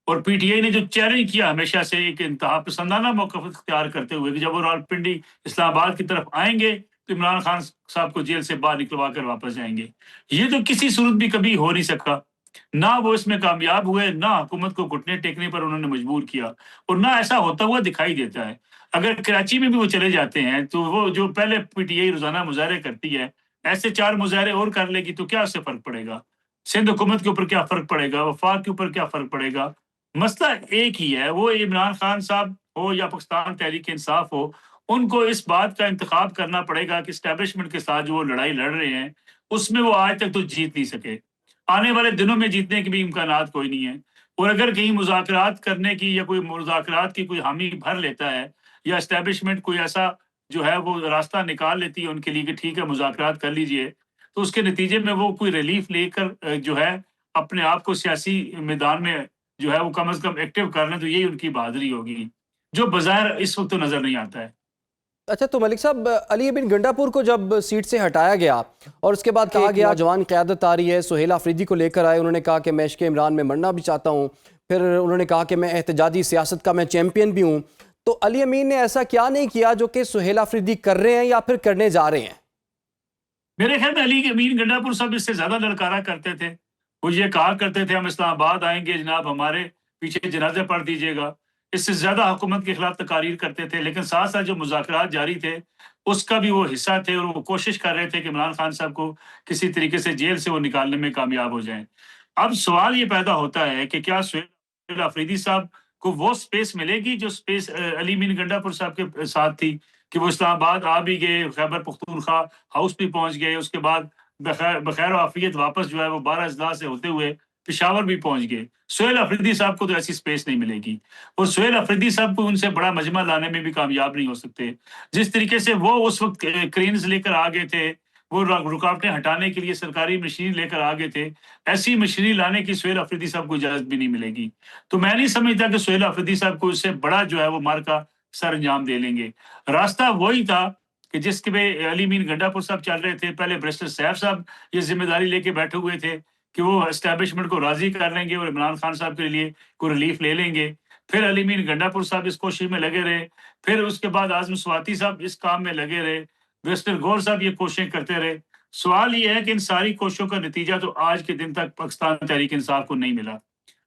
اور پی ٹی آئی نے جو چیلنج کیا ہمیشہ سے ایک انتہا پسندانہ موقف اختیار کرتے ہوئے کہ جب وہ راولپنڈی اسلام آباد کی طرف آئیں گے تو عمران خان صاحب کو جیل سے باہر نکلوا کر واپس جائیں گے، یہ تو کسی صورت بھی کبھی ہو نہیں سکا۔ نہ وہ اس میں کامیاب ہوئے، نہ حکومت کو گھٹنے ٹیکنے پر انہوں نے مجبور کیا، اور نہ ایسا ہوتا ہوا دکھائی دیتا ہے۔ اگر کراچی میں بھی وہ چلے جاتے ہیں تو وہ جو پہلے پی ٹی آئی روزانہ مظاہرے کرتی ہے، ایسے 4 مظاہرے اور کر لے گی تو کیا اس سے فرق پڑے گا؟ سندھ حکومت کے اوپر کیا فرق پڑے گا؟ وفاق کے اوپر کیا فرق پڑے گا؟ مسئلہ ایک ہی ہے، وہ عمران خان صاحب ہو یا پاکستان تحریک انصاف ہو، ان کو اس بات کا انتخاب کرنا پڑے گا کہ اسٹیبلشمنٹ کے ساتھ جو وہ لڑائی لڑ رہے ہیں اس میں وہ آج تک تو جیت نہیں سکے، آنے والے دنوں میں جیتنے کے بھی امکانات کوئی نہیں ہیں۔ اور اگر کہیں مذاکرات کرنے کی یا کوئی مذاکرات کی کوئی حامی بھر لیتا ہے، یا اسٹیبلشمنٹ کوئی ایسا جو ہے وہ راستہ نکال لیتی ہے ان کے لیے کہ ٹھیک ہے مذاکرات کر لیجئے، تو اس کے نتیجے میں وہ کوئی ریلیف لے کر جو ہے اپنے آپ کو سیاسی میدان میں جو ہے وہ کم از کم ایکٹیو کر لیں، تو یہی ان کی بہادری ہوگی، جو بظاہر اس وقت تو نظر نہیں آتا ہے۔ اچھا تو ملک صاحب، علی بن گنڈا پور کو جب سیٹ سے ہٹایا گیا اور اس کے بعد کہا گیا نوجوان قیادت آ رہی ہے، سہیل آفریدی کو لے کر آئے، انہوں نے کہا کہ میں عشق عمران میں مرنا بھی چاہتا ہوں، پھر انہوں نے کہا کہ میں احتجاجی سیاست کا میں چیمپئن بھی ہوں، تو علی امین نے ایسا کیا نہیں کیا جو کہ سہیل آفریدی کر رہے ہیں یا پھر کرنے جا رہے ہیں؟ میرے خیال میں علی امین گنڈا پور صاحب اس سے زیادہ للکارا کرتے تھے. وہ یہ کہا کرتے تھے ہم اسلام آباد آئیں گے جناب، ہمارے پیچھے جنازے پڑھ دیجیے گا. اس سے زیادہ حکومت کے خلاف تقاریر کرتے تھے. لیکن ساتھ ساتھ جو مذاکرات جاری تھے اس کا بھی وہ حصہ تھے، اور وہ کوشش کر رہے تھے کہ عمران خان صاحب کو کسی طریقے سے جیل سے وہ نکالنے میں کامیاب ہو جائیں. اب سوال یہ پیدا ہوتا ہے کہ کیا سہیل آفریدی صاحب کو وہ سپیس ملے گی جو سپیس علی امین گنڈا پور صاحب کے ساتھ تھی، کہ وہ اسلام آباد آ بھی گئے، خیبر پختونخوا ہاؤس بھی پہنچ گئے، اس کے بعد بخیر و عافیت واپس جو ہے وہ 12 اضلاع سے ہوتے ہوئے پشاور بھی پہنچ گئے. سہیل آفریدی صاحب کو تو ایسی سپیس نہیں ملے گی، اور سہیل آفریدی صاحب کو ان سے بڑا مجمع لانے میں بھی کامیاب نہیں ہو سکتے. جس طریقے سے وہ اس وقت کرینز لے کر آ گئے تھے، وہ رکاوٹیں ہٹانے کے لیے سرکاری مشین لے کر آ گئے تھے، ایسی مشینری لانے کی سہیل آفریدی صاحب کو اجازت بھی نہیں ملے گی. تو میں نہیں سمجھتا کہ سہیل آفریدی صاحب کو اس سے بڑا جو ہے وہ مارکا سر انجام دے لیں گے. راستہ وہی تھا کہ جس کے علی امین گنڈا پور صاحب چل رہے تھے. پہلے بیرسٹر سیف صاحب یہ ذمہ داری لے کے بیٹھے ہوئے تھے کہ وہ اسٹیبلشمنٹ کو راضی کر لیں گے اور عمران خان صاحب کے لیے کوئی ریلیف لے لیں گے. پھر علی امین گنڈا پور صاحب اس کوشش میں لگے رہے، پھر اس کے بعد اعظم سواتی صاحب اس کام میں لگے رہے، بیرسٹر گور صاحب یہ کوششیں کرتے رہے. سوال یہ ہے کہ ان ساری کوششوں کا نتیجہ تو آج کے دن تک پاکستان تحریک انصاف کو نہیں ملا.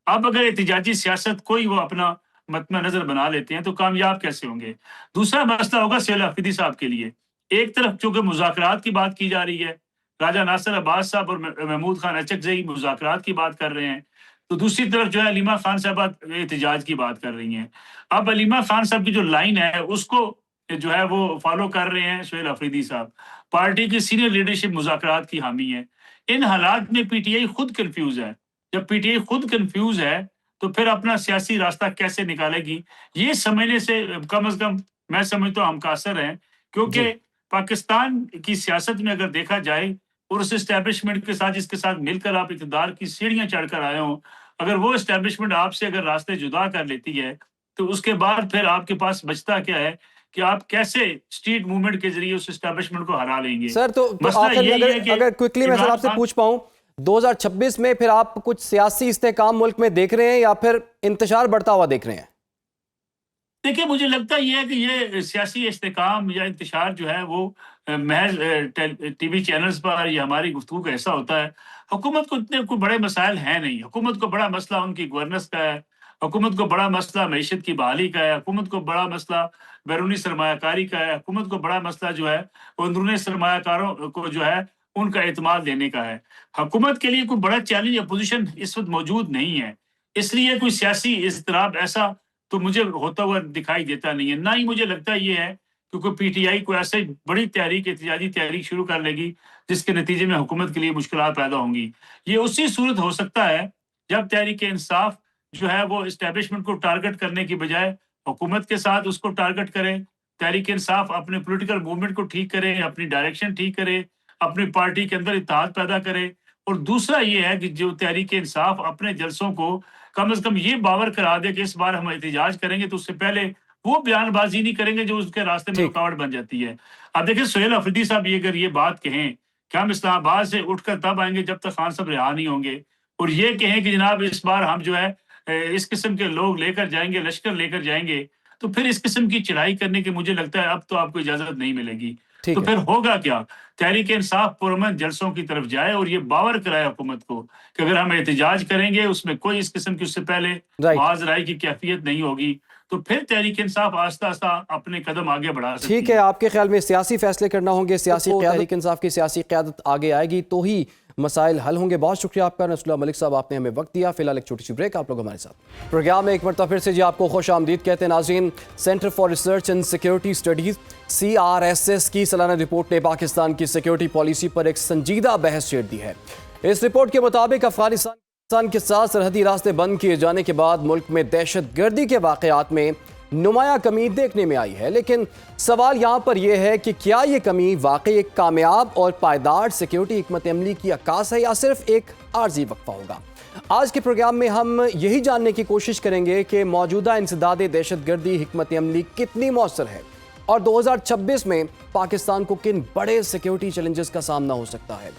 اب اگر احتجاجی سیاست کوئی وہ اپنا مطمع نظر بنا لیتے ہیں تو کامیاب کیسے ہوں گے؟ دوسرا مسئلہ ہوگا سہیل آفریدی صاحب کے لیے. ایک طرف چونکہ مذاکرات کی بات کی جا رہی ہے، راجہ ناصر عباس صاحب اور محمود خان اچکزئی مذاکرات کی بات کر رہے ہیں، تو دوسری طرف جو ہے علیمہ خان صاحب احتجاج کی بات کر رہی ہیں. اب علیمہ خان صاحب کی جو لائن ہے اس کو جو ہے وہ فالو کر رہے ہیں سہیل آفریدی صاحب. پارٹی کی سینئر لیڈرشپ مذاکرات کی حامی ہے. ان حالات میں پی ٹی آئی خود کنفیوز ہے. جب پی ٹی آئی خود کنفیوز ہے تو پھر اپنا سیاسی راستہ کیسے نکالے گی؟ یہ سمجھنے سے کم از کم میں سمجھتا ہوں ہم قاصر ہیں، کیونکہ پاکستان کی سیاست میں اگر دیکھا جائے اور اس اسٹیبلشمنٹ کے ساتھ جس کے ساتھ مل کر آپ اقتدار کی سیڑھیاں چڑھ کر آئے ہوں، اگر وہ اسٹیبلشمنٹ آپ سے اگر راستے جدا کر لیتی ہے تو اس کے بعد پھر آپ کے پاس بچتا کیا ہے کہ آپ کیسے اسٹریٹ موومنٹ کے ذریعے اس اسٹیبلشمنٹ کو ہرا لیں گے. سر تو آخر میں اگر کوئکلی میں سر آپ سے پوچھ پاؤں، 2026 میں پھر آپ کچھ سیاسی استحکام ملک میں دیکھ رہے ہیں یا پھر انتشار بڑھتا ہوا دیکھ رہے ہیں؟ دیکھیں مجھے لگتا یہ ہے کہ یہ سیاسی استحکام یا انتشار جو ہے وہ محض ٹی وی چینلز پر یا ہماری گفتگو کا حصہ ہوتا ہے. حکومت کو اتنے کوئی بڑے مسائل ہیں نہیں. حکومت کو بڑا مسئلہ ان کی گورننس کا ہے، حکومت کو بڑا مسئلہ معیشت کی بحالی کا ہے، حکومت کو بڑا مسئلہ بیرونی سرمایہ کاری کا ہے، حکومت کو بڑا مسئلہ جو ہے وہ اندرونی سرمایہ کاروں کو جو ہے ان کا اعتماد لینے کا ہے. حکومت کے لیے کوئی بڑا چیلنج اپوزیشن اس وقت موجود نہیں ہے، اس لیے کوئی سیاسی اضطراب ایسا تو مجھے ہوتا ہوا دکھائی دیتا نہیں ہے. نہ ہی مجھے لگتا یہ ہے کہ کوئی پی ٹی آئی کو ایسے بڑی تحریک احتجاجی تحریک شروع کر لے گی جس کے نتیجے میں حکومت کے لیے مشکلات پیدا ہوں گی. یہ اسی صورت ہو سکتا ہے جب تحریک انصاف جو ہے وہ اسٹیبلشمنٹ کو ٹارگٹ کرنے کی بجائے حکومت کے ساتھ اس کو ٹارگٹ کرے. تحریک انصاف اپنے پولیٹیکل موومنٹ کو ٹھیک کرے، اپنی ڈائریکشن ٹھیک کرے، اپنی پارٹی کے اندر اتحاد پیدا کرے. اور دوسرا یہ ہے کہ جو تحریک انصاف اپنے جلسوں کو کم از کم یہ باور کرا دے کہ اس بار ہم احتجاج کریں گے تو اس سے پہلے وہ بیان بازی نہیں کریں گے جو اس کے راستے میں رکاوٹ بن جاتی ہے. اب دیکھیں سہیل آفریدی صاحب یہ اگر یہ بات کہیں کہ ہم اسلام آباد سے اٹھ کر تب آئیں گے جب تک خان صاحب رہا نہیں ہوں گے، اور یہ کہیں کہ جناب اس بار ہم جو ہے اس قسم کے لوگ لے کر جائیں گے، لشکر لے کر جائیں گے، تو پھر اس قسم کی چڑھائی کرنے کی مجھے لگتا ہے اب تو آپ کو اجازت نہیں ملے گی. تو پھر ہوگا کیا؟ تحریک انصاف پرامن جلسوں کی طرف جائے اور یہ باور کرائے حکومت کو کہ اگر ہم احتجاج کریں گے اس میں کوئی اس قسم کی اس سے پہلے معاذ رائے کی کیفیت نہیں ہوگی، تو پھر تحریک انصاف آہستہ آہستہ اپنے قدم آگے بڑھا سکتی ہے. ٹھیک ہے، آپ کے خیال میں سیاسی فیصلے کرنا ہوں گے، سیاسی تحریک انصاف کی سیاسی قیادت آگے آئے گی تو ہی مسائل حل ہوں گے. بہت شکریہ آپ کا نصر اللہ ملک صاحب، آپ نے ہمیں وقت دیا. فی الحال ایک چھوٹی سی بریک، آپ لوگ ہمارے ساتھ پروگرام میں ایک مرتبہ پھر سے آپ کو خوش آمدید کہتے ہیں. ناظرین، centre for research and security studies CRSS کی سالانہ رپورٹ نے پاکستان کی سیکیورٹی پالیسی پر ایک سنجیدہ بحث چھیڑ دی ہے. اس رپورٹ کے مطابق افغانستان کے ساتھ سرحدی راستے بند کیے جانے کے بعد ملک میں دہشت گردی کے واقعات میں نمایاں کمی دیکھنے میں آئی ہے. لیکن سوال یہاں پر یہ ہے کہ کیا یہ کمی واقعی ایک کامیاب اور پائیدار سیکیورٹی حکمت عملی کی عکاس ہے یا صرف ایک عارضی وقفہ ہوگا؟ آج کے پروگرام میں ہم یہی جاننے کی کوشش کریں گے کہ موجودہ انسداد دہشت گردی حکمت عملی کتنی مؤثر ہے اور 2026 میں پاکستان کو کن بڑے سیکیورٹی چیلنجز کا سامنا ہو سکتا ہے؟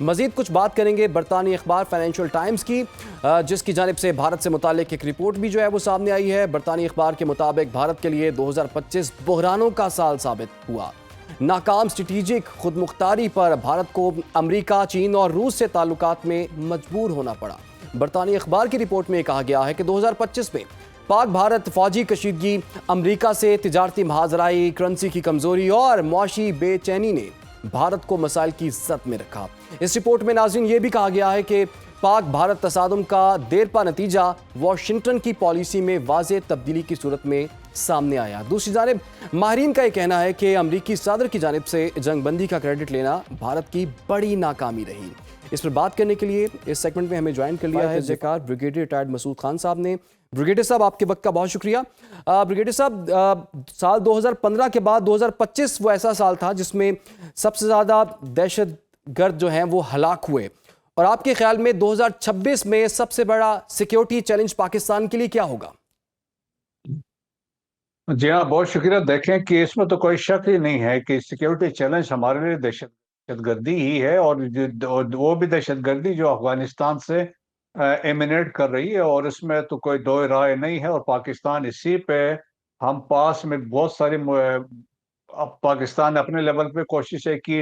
مزید کچھ بات کریں گے برطانوی اخبار فائنینشیل ٹائمز کی، جس کی جانب سے بھارت سے متعلق ایک رپورٹ بھی جو ہے وہ سامنے آئی ہے۔ برطانوی اخبار کے مطابق بھارت کے لیے 2025 بحرانوں کا سال ثابت ہوا۔ ناکام اسٹریٹجک خود مختاری پر بھارت کو امریکہ، چین اور روس سے تعلقات میں مجبور ہونا پڑا۔ برطانوی اخبار کی رپورٹ میں کہا گیا ہے کہ 2025 میں پاک بھارت فوجی کشیدگی، امریکہ سے تجارتی محاذرائی، کرنسی کی کمزوری اور معاشی بے چینی نے بھارت کو مسائل کی زد میں رکھا۔ اس رپورٹ میں ناظرین یہ بھی کہا گیا ہے کہ پاک بھارت تصادم کا دیرپا نتیجہ واشنگٹن کی پالیسی میں واضح تبدیلی کی صورت میں سامنے آیا۔ دوسری جانب ماہرین کا یہ کہنا ہے کہ امریکی صدر کی جانب سے جنگ بندی کا کریڈٹ لینا بھارت کی بڑی ناکامی رہی۔ اس پر بات کرنے کے لیے اس سیگمنٹ میں ہمیں جوائن کر لیا ہے ذکار بریگیڈیئر ریٹائرڈ مسعود خان صاحب نے۔ بریگیڈیئر صاحب آپ کے وقت کا بہت شکریہ۔ بریگیڈیئر صاحب، سال 2015 کے بعد 2025 وہ ایسا سال تھا جس میں سب سے زیادہ دہشت گرد جو ہیں وہ ہلاک ہوئے، اور آپ کے خیال میں 2026 میں سب سے بڑا سیکیورٹی چیلنج پاکستان کے لیے کیا ہوگا؟ جی ہاں، بہت شکریہ۔ دیکھیں کہ اس میں تو کوئی شک ہی نہیں ہے کہ سیکیورٹی چیلنج ہمارے لیے دہشت گردی ہی ہے، اور وہ بھی دہشت گردی جو افغانستان سے ایمینیٹ کر رہی ہے، اور اس میں تو کوئی دو رائے نہیں ہے۔ اور پاکستان اسی پہ ہم پاس میں بہت ساری اب پاکستان نے اپنے لیول پہ کوششیں کی،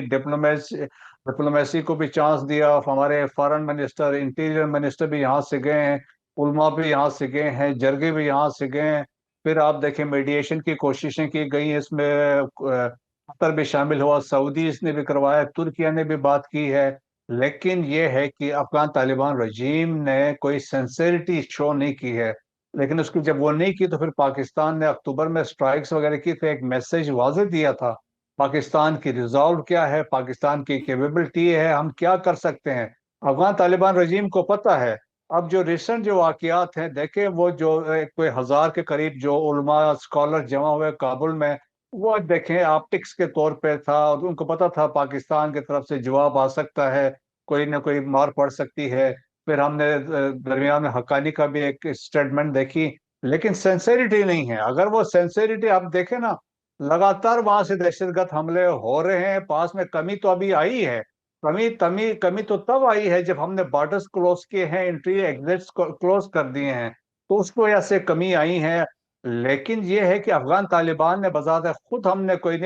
ڈپلومیسی کو بھی چانس دیا۔ ہمارے فارن منسٹر، انٹیریئر منسٹر بھی یہاں سے گئے ہیں، علماء بھی یہاں سے گئے ہیں، جرگے بھی یہاں سے گئے ہیں۔ پھر آپ دیکھیں میڈیشن کی کوششیں کی گئی، اس میں قطر بھی شامل ہوا، سعودیز نے بھی کروایا، ترکیہ نے بھی بات کی ہے۔ لیکن یہ ہے کہ افغان طالبان رجیم نے کوئی سنسیریٹی شو نہیں کی ہے۔ لیکن اس کی جب وہ نہیں کی تو پھر پاکستان نے اکتوبر میں سٹرائکس وغیرہ کی، تو ایک میسج واضح دیا تھا پاکستان کی ریزالو کیا ہے، پاکستان کی کیپیبلٹی ہے، ہم کیا کر سکتے ہیں۔ افغان طالبان رجیم کو پتہ ہے۔ اب جو ریسنٹ جو واقعات ہیں، دیکھیں وہ جو کوئی 1000 کے قریب جو علماء اسکالر جمع ہوئے کابل میں، وہ دیکھیں آپٹکس کے طور پہ تھا، اور ان کو پتہ تھا پاکستان کی طرف سے جواب آ سکتا ہے، کوئی نہ کوئی مار پڑ سکتی ہے۔ پھر ہم نے درمیان میں حقانی کا بھی ایک اسٹیٹمنٹ دیکھی، لیکن سینسیریٹی نہیں ہے۔ اگر وہ سینسیریٹی آپ دیکھیں نا، لگاتار وہاں سے دہشت گرد حملے ہو رہے ہیں، پاس میں کمی تو ابھی آئی ہے۔ کمی تو تب آئی ہے جب ہم نے بارڈرز کلوز کیے ہیں، انٹری ایگزٹس کلوز کر دیے ہیں، تو اس کی وجہ سے کمی آئی ہے۔ لیکن یہ ہے کہ افغان طالبان نے بذات خود ہم نے کوئی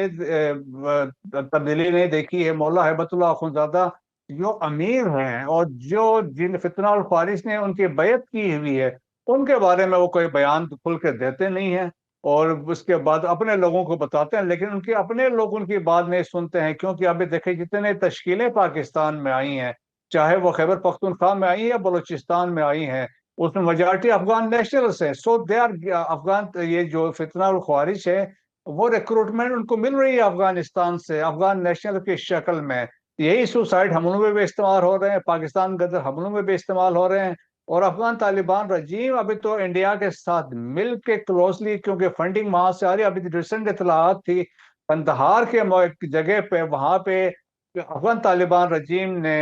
تبدیلی نہیں دیکھی ہے۔ مولا ہیبت اللہ اخونزادہ جو امیر ہیں اور جو جن فتنہ الخوارج نے ان کی بیعت کی ہوئی ہے، ان کے بارے میں وہ کوئی بیان کھل کے دیتے نہیں ہیں، اور اس کے بعد اپنے لوگوں کو بتاتے ہیں، لیکن ان کے اپنے لوگ ان کی بات نہیں سنتے ہیں۔ کیونکہ ابھی دیکھیں جتنے تشکیلیں پاکستان میں آئی ہیں، چاہے وہ خیبر پختونخوا میں آئی ہیں یا بلوچستان میں آئی ہیں، اس میں میجارٹی افغان نیشنلز ہیں۔ سو دے آر افغان، یہ جو فتنہ الخوارج ہے وہ ریکروٹمنٹ ان کو مل رہی ہے افغانستان سے، افغان نیشنل کی شکل میں۔ یہی سوسائڈ حملوں میں بھی استعمال ہو رہے ہیں، پاکستان غدر حملوں میں بھی استعمال ہو رہے ہیں۔ اور افغان طالبان رجیم ابھی تو انڈیا کے ساتھ مل کے کلوزلی، کیونکہ فنڈنگ وہاں سے آ رہی ہے۔ ابھی ریسنٹ اطلاعات تھی قندھار کے جگہ پہ، وہاں پہ افغان طالبان رجیم نے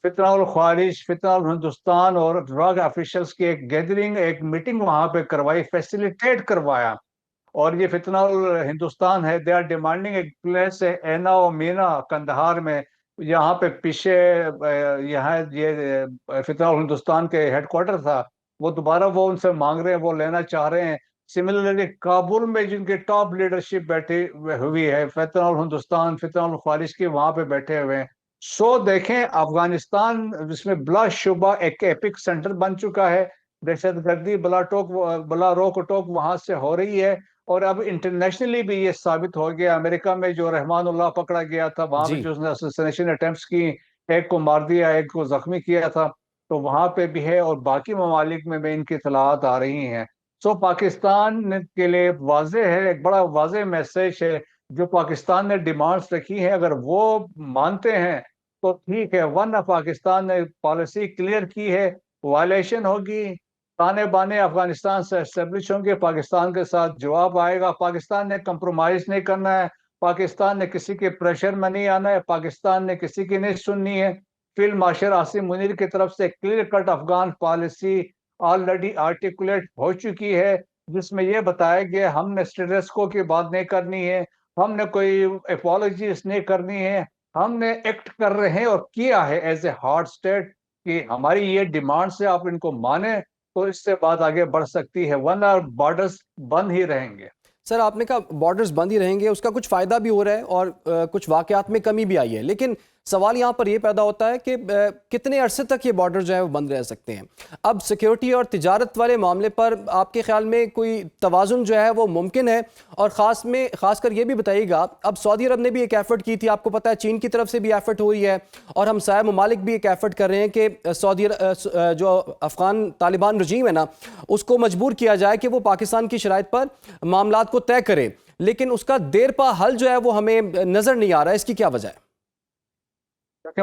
فتنہ الخوارج، فتنہ الہندوستان اور ڈرگ آفیشلز کی ایک گیدرنگ، ایک میٹنگ وہاں پہ کروائی، فیسیلیٹیٹ کروایا۔ اور یہ فتنہ الہندوستان ہے، دے آر ڈیمانڈنگ ایک پلیس ہے اینا و مینا قندھار میں، یہاں پہ پیچھے یہاں یہ فتنہ الہندوستان کے ہیڈ کوارٹر تھا، وہ دوبارہ وہ ان سے مانگ رہے ہیں، وہ لینا چاہ رہے ہیں۔ سملرلی کابل میں جن کی ٹاپ لیڈرشپ بیٹھی ہوئی ہے فتنہ الہندوستان، فتنہ الخوارج کی، وہاں پہ بیٹھے ہوئے ہیں۔ سو دیکھیں افغانستان جس میں بلا شبہ ایک ایپک سینٹر بن چکا ہے، دہشت گردی بلا روک ٹوک وہاں سے ہو رہی ہے۔ اور اب انٹرنیشنلی بھی یہ ثابت ہو گیا، امریکہ میں جو رحمان اللہ پکڑا گیا تھا، وہاں پہ جو اس نے اسیسینیشن اٹیمپٹس کی، ایک کو مار دیا، ایک کو زخمی کیا تھا، تو وہاں پہ بھی ہے، اور باقی ممالک میں بھی ان کی اطلاعات آ رہی ہیں۔ سو پاکستان کے لیے واضح ہے، ایک بڑا واضح میسج ہے، جو پاکستان نے ڈیمانڈز رکھی ہیں اگر وہ مانتے ہیں تو ٹھیک ہے، ورنہ پاکستان نے پالیسی کلیئر کی ہے، وائلیشن ہوگی، تانے بانے افغانستان سے اسٹیبلش ہوں گے، پاکستان کے ساتھ جواب آئے گا۔ پاکستان نے کمپرومائز نہیں کرنا ہے، پاکستان نے کسی کے پریشر میں نہیں آنا ہے، پاکستان نے کسی کی نہیں سننی ہے۔ فیلڈ مارشل عاصم منیر کی طرف سے clear cut Afghan policy already articulate ہو چکی ہے، جس میں یہ بتایا گیا ہم نے اسٹیٹس کو کی بات نہیں کرنی ہے، ہم نے کوئی اپالوجیز نہیں کرنی ہے، ہم نے ایکٹ کر رہے ہیں اور کیا ہے ایز اے ہارڈ اسٹیٹ کہ ہماری یہ ڈیمانڈ سے آپ ان کو مانیں تو اس سے بات آگے بڑھ سکتی ہے، ورنہ بارڈرز بند ہی رہیں گے۔ سر آپ نے کہا بارڈرز بند ہی رہیں گے، اس کا کچھ فائدہ بھی ہو رہا ہے اور کچھ واقعات میں کمی بھی آئی ہے، لیکن سوال یہاں پر یہ پیدا ہوتا ہے کہ کتنے عرصے تک یہ بارڈر جو ہے وہ بند رہ سکتے ہیں؟ اب سیکیورٹی اور تجارت والے معاملے پر آپ کے خیال میں کوئی توازن جو ہے وہ ممکن ہے؟ اور خاص کر یہ بھی بتائیے گا، اب سعودی عرب نے بھی ایک ایفرٹ کی تھی، آپ کو پتہ ہے چین کی طرف سے بھی ایفرٹ ہو رہی ہے، اور ہمسایہ ممالک بھی ایک ایفرٹ کر رہے ہیں کہ جو افغان طالبان رجیم ہے نا اس کو مجبور کیا جائے کہ وہ پاکستان کی شرائط پر معاملات کو طے کرے، لیکن اس کا دیر پا حل جو ہے وہ ہمیں نظر نہیں آ رہا ہے، اس کی کیا وجہ ہے؟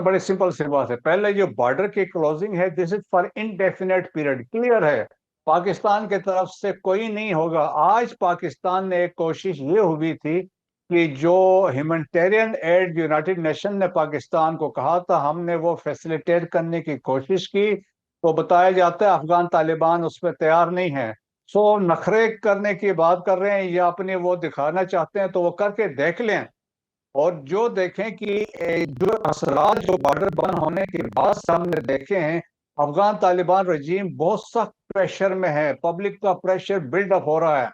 بڑی سمپل سی بات ہے، پہلے جو بارڈر کی کلوزنگ ہے this is for indefinite period, clear ہے، پاکستان کے طرف سے کوئی نہیں ہوگا۔ آج پاکستان نے ایک کوشش یہ ہوئی تھی کہ جو ہیومینٹیرین ایڈ یونائٹڈ نیشن نے پاکستان کو کہا تھا ہم نے وہ فیسیلیٹیٹ کرنے کی کوشش کی، تو بتایا جاتا ہے افغان طالبان اس پہ تیار نہیں ہیں، سو نخرے کرنے کی بات کر رہے ہیں یا اپنے وہ دکھانا چاہتے ہیں تو وہ کر کے دیکھ لیں، اور جو دیکھیں کہ جو اثرات جو بارڈر بند ہونے کے بعد سامنے دیکھے ہیں، افغان طالبان رجیم بہت سخت پریشر میں ہے، پبلک کا پریشر بلڈ اپ ہو رہا ہے،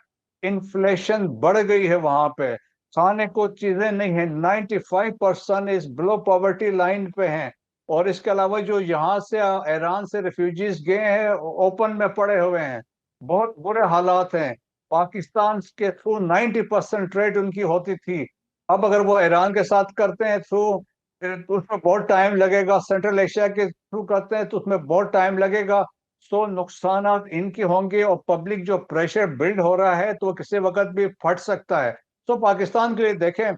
انفلیشن بڑھ گئی ہے، وہاں پہ کھانے کو چیزیں نہیں ہیں، 95% اس بلو پاورٹی لائن پہ ہیں، اور اس کے علاوہ جو یہاں سے ایران سے ریفیوجیز گئے ہیں اوپن میں پڑے ہوئے ہیں، بہت برے حالات ہیں۔ پاکستان کے تھرو 90% ٹریڈ ان کی ہوتی تھی، اب اگر وہ ایران کے ساتھ کرتے ہیں تھرو تو اس میں بہت ٹائم لگے گا، سینٹرل ایشیا کے تھرو کرتے ہیں تو اس میں بہت ٹائم لگے گا، سو نقصانات ان کے ہوں گے، اور پبلک جو پریشر بلڈ ہو رہا ہے تو وہ کسی وقت بھی پھٹ سکتا ہے۔ سو پاکستان کے لیے دیکھیں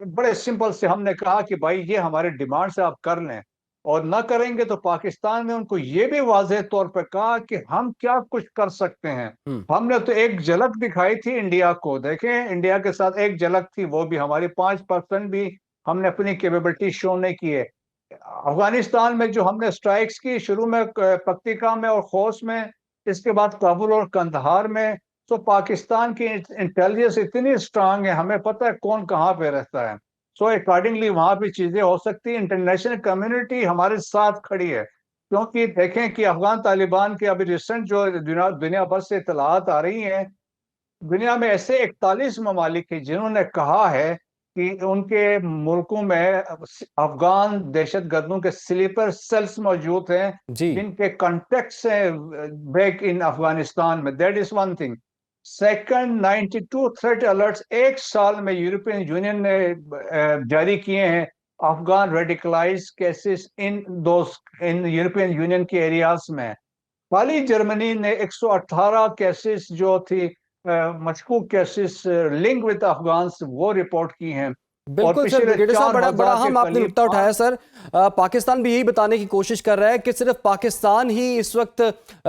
بڑے سمپل سے ہم نے کہا کہ بھائی یہ ہمارے ڈیمانڈ سے آپ کر لیں، اور نہ کریں گے تو پاکستان نے ان کو یہ بھی واضح طور پہ کہا کہ ہم کیا کچھ کر سکتے ہیں۔ ہم نے تو ایک جھلک دکھائی تھی انڈیا کو، دیکھیں انڈیا کے ساتھ ایک جھلک تھی، وہ بھی ہماری 5% بھی ہم نے اپنی کیپیبلٹی شو نہیں کی ہے۔ افغانستان میں جو ہم نے سٹرائکس کی شروع میں پکتیکا میں اور خوست میں، اس کے بعد کابل اور قندھار میں، تو پاکستان کی انٹیلیجنس اتنی اسٹرانگ ہے، ہمیں پتہ ہے کون کہاں پہ رہتا ہے، سو اکارڈنگلی وہاں پہ چیزیں ہو سکتی ہیں۔ انٹرنیشنل کمیونٹی ہمارے ساتھ کھڑی ہے، کیونکہ دیکھیں کہ افغان طالبان کے ابھی ریسنٹ جو دنیا بھر سے اطلاعات آ رہی ہیں، دنیا میں ایسے 41 ممالک ہیں جنہوں نے کہا ہے کہ ان کے ملکوں میں افغان دہشت گردوں کے سلیپر سیلز موجود ہیں جی جن کے کانٹیکٹس ہیں بیک ان افغانستان میں، that is one thing. Second, 92 threat alerts ایک سال میں یورپین یونین نے جاری کیے ہیں Afghan radicalise cases in European union کے ایریاز میں۔ خالی جرمنی نے 118 کیسز جو تھی مشکوک کیسز لنک وتھ افغانس وہ رپورٹ کی ہیں، اور بالکل سر، پچھلے بریگیڈیئر صاحب 4,000 بڑا کے اہم آپ نے قریب نقطہ اٹھایا سر۔ پاکستان بھی یہی بتانے کی کوشش کر رہا ہے کہ صرف پاکستان ہی اس وقت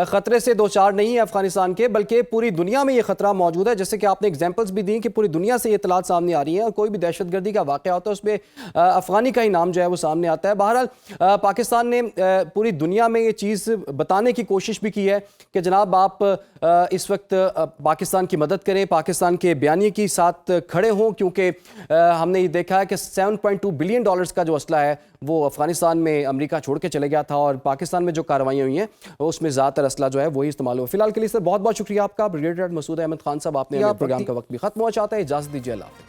خطرے سے دوچار نہیں ہے افغانستان کے، بلکہ پوری دنیا میں یہ خطرہ موجود ہے، جیسے کہ آپ نے ایگزامپلز بھی دی کہ پوری دنیا سے یہ اطلاعات سامنے آ رہی ہیں، اور کوئی بھی دہشت گردی کا واقعہ ہوتا ہے اس میں افغانی کا ہی نام جو ہے وہ سامنے آتا ہے۔ بہرحال پاکستان نے پوری دنیا میں یہ چیز بتانے کی کوشش بھی کی ہے کہ جناب آپ اس وقت پاکستان کی مدد کریں، پاکستان کے بیانیے کی ساتھ کھڑے ہوں، کیونکہ ہم نے یہ دیکھا ہے کہ $7.2 بلین کا جو اسلحہ ہے وہ افغانستان میں امریکہ چھوڑ کے چلے گیا تھا، اور پاکستان میں جو کارروائیاں ہوئی ہیں اس میں زیادہ تر اسلحہ جو ہے وہی استعمال ہوا۔ فی الحال کے لیے سر بہت بہت شکریہ آپ کا، بریگیڈیئر مسعود احمد خان صاحب، آپ نے پروگرام کا وقت بھی ختم ہوا چاہتا ہے، اجازت دیجیے، اللہ حافظ۔